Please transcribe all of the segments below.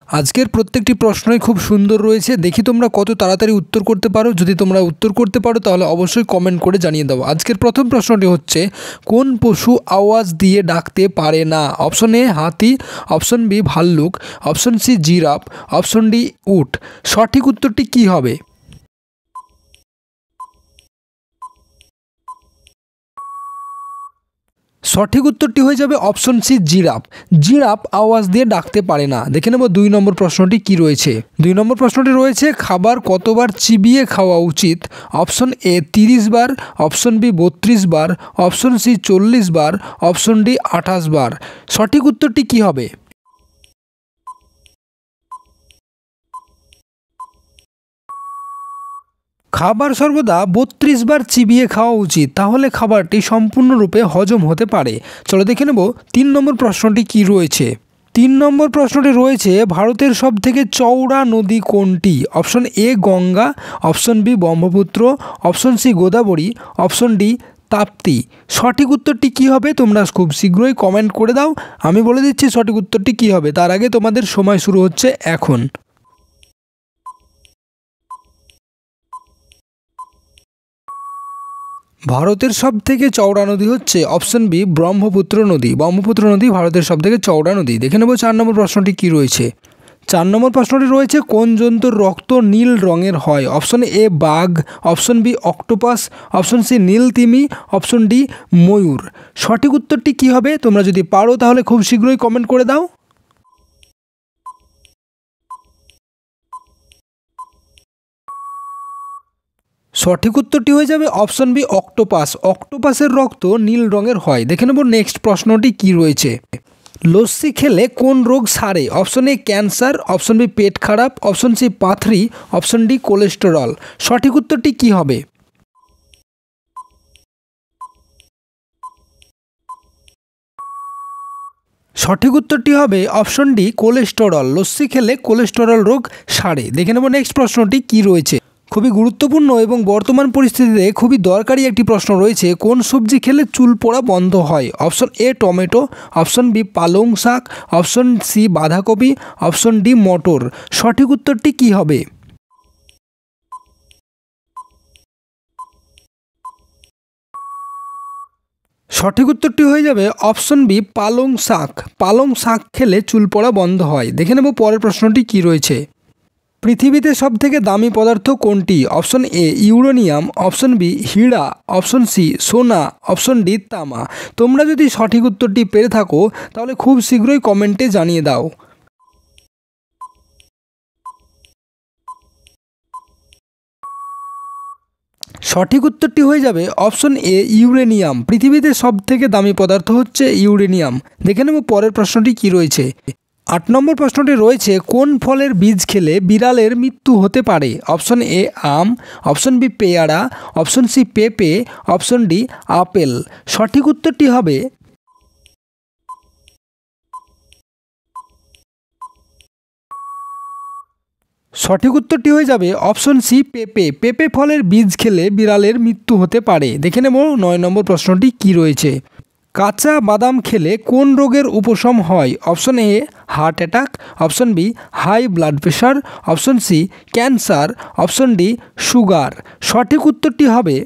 আজকের প্রত্যেকটি প্রশ্নই খুব সুন্দর রয়েছে। দেখি তোমরা কত তাড়াতাড়ি উত্তর করতে পারো। যদি তোমরা উত্তর করতে পারো তাহলে অবশ্যই কমেন্ট করে জানিয়ে দাও। আজকের প্রথম প্রশ্নটি হচ্ছে, কোন পশু আওয়াজ দিয়ে ডাকতে পারে না? অপশন এ হাতি, অপশন বি ভাল্লুক, অপশন সি জিরাফ, অপশন ডি উট। সঠিক উত্তরটি কি হবে? সঠিক উত্তরটি হয়ে যাবে অপশন সি জিরাফ। জিরাফ আওয়াজ দিয়ে ডাকতে পারে না। দেখে নেব 2 নম্বর প্রশ্নটি কি রয়েছে। 2 নম্বর প্রশ্নটি রয়েছে, খাবার কতবার চিবিয়ে খাওয়া উচিত? অপশন এ 30 বার, অপশন বি 32 বার, অপশন সি 40 বার, অপশন ডি 28 বার। সঠিক উত্তরটি কি হবে? খাবার সর্বদা 32 বার চিবিয়ে খাওয়া উচিত, তাহলে খাবারটি সম্পূর্ণরূপে হজম হতে পারে। চলো দেখে নেব 3 নম্বর প্রশ্নটি কি রয়েছে। 3 নম্বর প্রশ্নটি রয়েছে, ভারতের সবথেকে চওড়া নদী কোনটি? Option A Ganga, option B Brahmaputra, option C Godavari, option D Tapti. সঠিক উত্তরটি কি হবে? তোমরা খুব শীঘ্রই কমেন্ট করে দাও। আমি বলে দিচ্ছি সঠিক উত্তরটি কি হবে, তার আগে তোমাদের সময় শুরু হচ্ছে এখন। ভারতের সবথেকে চওড়া নদী হচ্ছে অপশন বি ব্রহ্মপুত্র নদী। ব্রহ্মপুত্র নদী ভারতের সবথেকে চওড়া নদী। দেখে নেব 4 নম্বর প্রশ্নটি কি রয়েছে। 4 নম্বর প্রশ্নটি রয়েছে, কোন জন্তুর রক্ত নীল রঙের হয়? অপশন এ বাঘ, option B octopus, option C নীল তিমি, অপশন ডি ময়ূর। সঠিক উত্তরটি কি হবে? তোমরা যদি পারো তাহলে খুব শীঘ্রই কমেন্ট করে দাও। সঠিক উত্তরটি হয়ে যাবে অপশন বি অক্টোপাস। অক্টোপাসের রক্ত নীল রঙের হয়। দেখে নেব নেক্সট প্রশ্নটি কি রয়েছে। লস্যি খেলে কোন রোগ সারে? Option A cancer, option B পেট খারাপ, অপশন সি পাথরি, অপশন ডি কোলেস্টেরল। সঠিক উত্তরটি কি হবে? সঠিক উত্তরটি হবে অপশন ডি কোলেস্টেরল। লস্যি খেলে কোলেস্টেরল রোগ সারে। দেখে নেব নেক্সট প্রশ্নটি কি রয়েছে। খুবই গুরুত্বপূর্ণ এবং বর্তমান পরিস্থিতিতে খুবই দরকারি একটি প্রশ্ন রয়েছে, কোন সবজি খেলে চুল পড়া বন্ধ হয়? Option A tomato, option B পালং শাক, অপশন সি বাঁধাকপি, অপশন ডি মটর। সঠিক উত্তরটি কি হবে? সঠিক উত্তরটি হয়ে যাবে অপশন বি পালং শাক। পালং শাক খেলে চুল পড়া বন্ধ হয়। দেখে নেব পরের প্রশ্নটি কি রয়েছে। পৃথিবীতে সবথেকে দামি পদার্থ কোনটি? Option A uranium, option B হীরা, অপশন সি সোনা, অপশন ডি তামা। তোমরা যদি সঠিক উত্তরটি পেরে থাকো তাহলে খুব শীঘ্রই কমেন্টে জানিয়ে দাও। সঠিক উত্তরটি হয়ে যাবে অপশন এ ইউরেনিয়াম। পৃথিবীতে সবথেকে দামি পদার্থ হচ্ছে ইউরেনিয়াম। দেখে নেব পরের প্রশ্নটি কি রয়েছে। 8 নম্বর প্রশ্নটি রয়েছে, কোন ফলের বীজ খেলে বিড়ালের মৃত্যু হতে পারে? অপশন এ আম, অপশন বি পেয়ারা, অপশন সি পেঁপে, অপশন ডি আপেল। সঠিক উত্তরটি হবে সঠিক উত্তরটি হয়ে যাবে অপশন সি পেঁপে। পেঁপে ফলের বীজ খেলে বিড়ালের মৃত্যু হতে পারে। দেখে নেব 9 নম্বর প্রশ্নটি কি রয়েছে। কাঁচা বাদাম খেলে কোন রোগের উপশম হয়? Option A heart attack, option B high blood pressure, option C cancer, option D sugar. সঠিক উত্তরটি হবে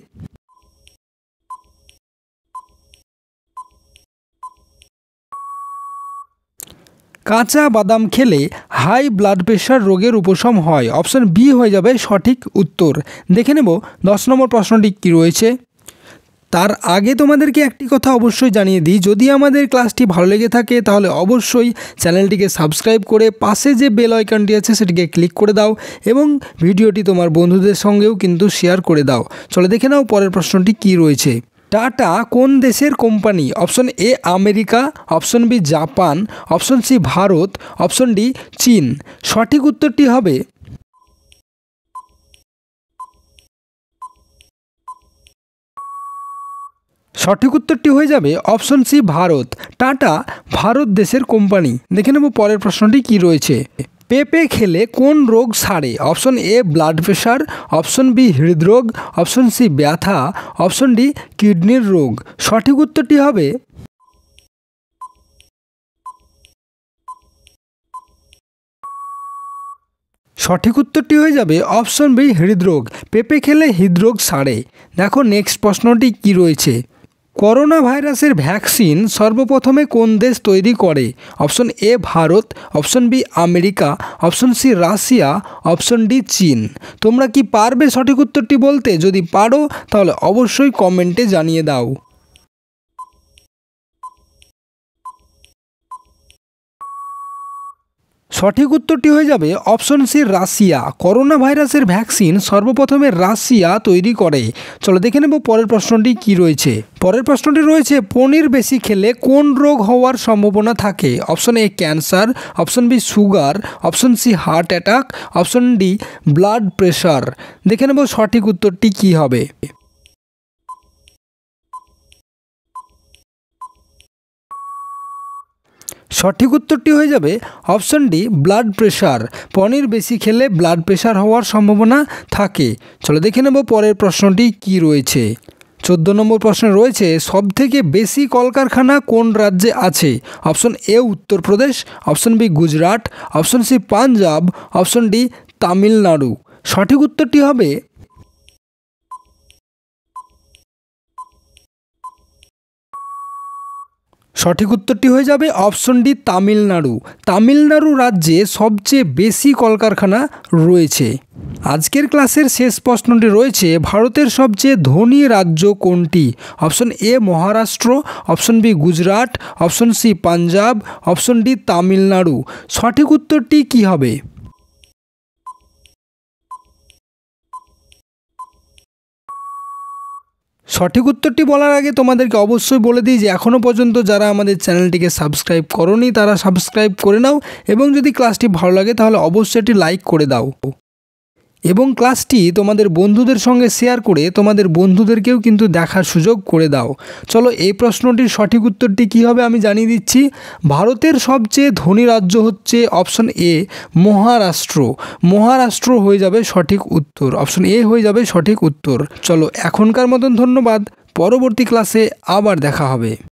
কাঁচা বাদাম খেলে হাই ব্লাড প্রেশার রোগের উপশম হয়। অপশন বি হয়ে যাবে সঠিক উত্তর। দেখে নেব 10 নম্বর প্রশ্নটি কি রয়েছে। তার আগে তোমাদেরকে একটি কথা অবশ্যই জানিয়ে দিই, যদি আমাদের ক্লাসটি ভালো লেগে থাকে তাহলে অবশ্যই চ্যানেলটিকে সাবস্ক্রাইব করে পাশে যে বেল আইকনটি আছে সেটিকে ক্লিক করে দাও এবং ভিডিওটি তোমার বন্ধুদের সঙ্গেও কিন্তু শেয়ার করে দাও। চলো দেখে নাও পরের প্রশ্নটি কি রয়েছে। টাটা কোন দেশের company? Option A America, option B Japan, option C Bharat, option D চীন। সঠিক উত্তরটি হবে সঠিক উত্তরটি হয়ে যাবে অপশন সি ভারত। টাটা ভারত দেশের কোম্পানি। দেখে নেব পরের প্রশ্নটি কি রয়েছে। পেঁপে খেলে কোন রোগ সারে? Option A blood pressure, option B হৃদরোগ, অপশন সি ব্যথা, অপশন ডি কিডনির রোগ। সঠিক উত্তরটি হবে সঠিক উত্তরটি হয়ে যাবে অপশন বি হৃদরোগ। পেঁপে খেলে হৃদরোগ সারে। দেখো নেক্সট প্রশ্নটি কি রয়েছে। করোনা ভাইরাসের ভ্যাকসিন সর্বপ্রথমে কোন দেশ তৈরি করে? Option A Bharat, option B America, option C Russia, option D চীন। তোমরা কি পারবে সঠিক উত্তরটি বলতে? যদি পারো তাহলে অবশ্যই কমেন্টে জানিয়ে দাও। সঠিক উত্তরটি হয়ে যাবে অপশন সি রাশিয়া। করোনা ভাইরাসের ভ্যাকসিন সর্বপ্রথমে রাশিয়া তৈরি করে। চলো দেখে নেব পরের প্রশ্নটি কি রয়েছে। পরের প্রশ্নটি রয়েছে পনির বেশি খেলে কোন রোগ হওয়ার সম্ভাবনা থাকে? Option A cancer, option B sugar, option C heart attack, option D blood pressure. দেখে নেব সঠিক উত্তরটি কি হবে। সঠিক উত্তরটি হয়ে যাবে অপশন ডি ব্লাড প্রেশার। পনির বেশি খেলে ব্লাড প্রেশার হওয়ার সম্ভাবনা থাকে। চলো দেখে নেব পরের প্রশ্নটি কি রয়েছে। 14 নম্বর প্রশ্নে রয়েছে সবথেকে বেশি কলকারখানা কোন রাজ্যে আছে? Option A Uttar Pradesh, option B Gujarat, option C Punjab, option D Tamil Nadu. সঠিক উত্তরটি হবে সঠিক উত্তরটি হয়ে যাবে অপশন ডি তামিলনাড়ু। তামিলনাড়ু রাজ্যে সবচেয়ে বেশি কলকারখানা রয়েছে। আজকের ক্লাসের শেষ প্রশ্নটি রয়েছে ভারতের সবচেয়ে ধনী রাজ্য কোনটি? Option A Maharashtra, option B Gujarat, option C Punjab, option D Tamil Nadu. সঠিক উত্তরটি কী হবে? সঠিক উত্তরটি বলার আগে তোমাদেরকে অবশ্যই বলে দিই যে এখনও পর্যন্ত যারা আমাদের চ্যানেলটিকে সাবস্ক্রাইব করোনি তারা সাবস্ক্রাইব করে নাও, এবং যদি ক্লাসটি ভালো লাগে তাহলে অবশ্যই একটি লাইক করে দাও, এবং ক্লাসটি তোমাদের বন্ধুদের সঙ্গে শেয়ার করে তোমাদের বন্ধুদেরকেও কিন্তু দেখার সুযোগ করে দাও। চলো এই প্রশ্নটির সঠিক উত্তরটি কী হবে আমি জানিয়ে দিচ্ছি। ভারতের সবচেয়ে ধনী রাজ্য হচ্ছে অপশন এ মহারাষ্ট্র। মহারাষ্ট্র হয়ে যাবে সঠিক উত্তর। অপশন এ হয়ে যাবে সঠিক উত্তর। চলো এখনকার মতন ধন্যবাদ। পরবর্তী ক্লাসে আবার দেখা হবে।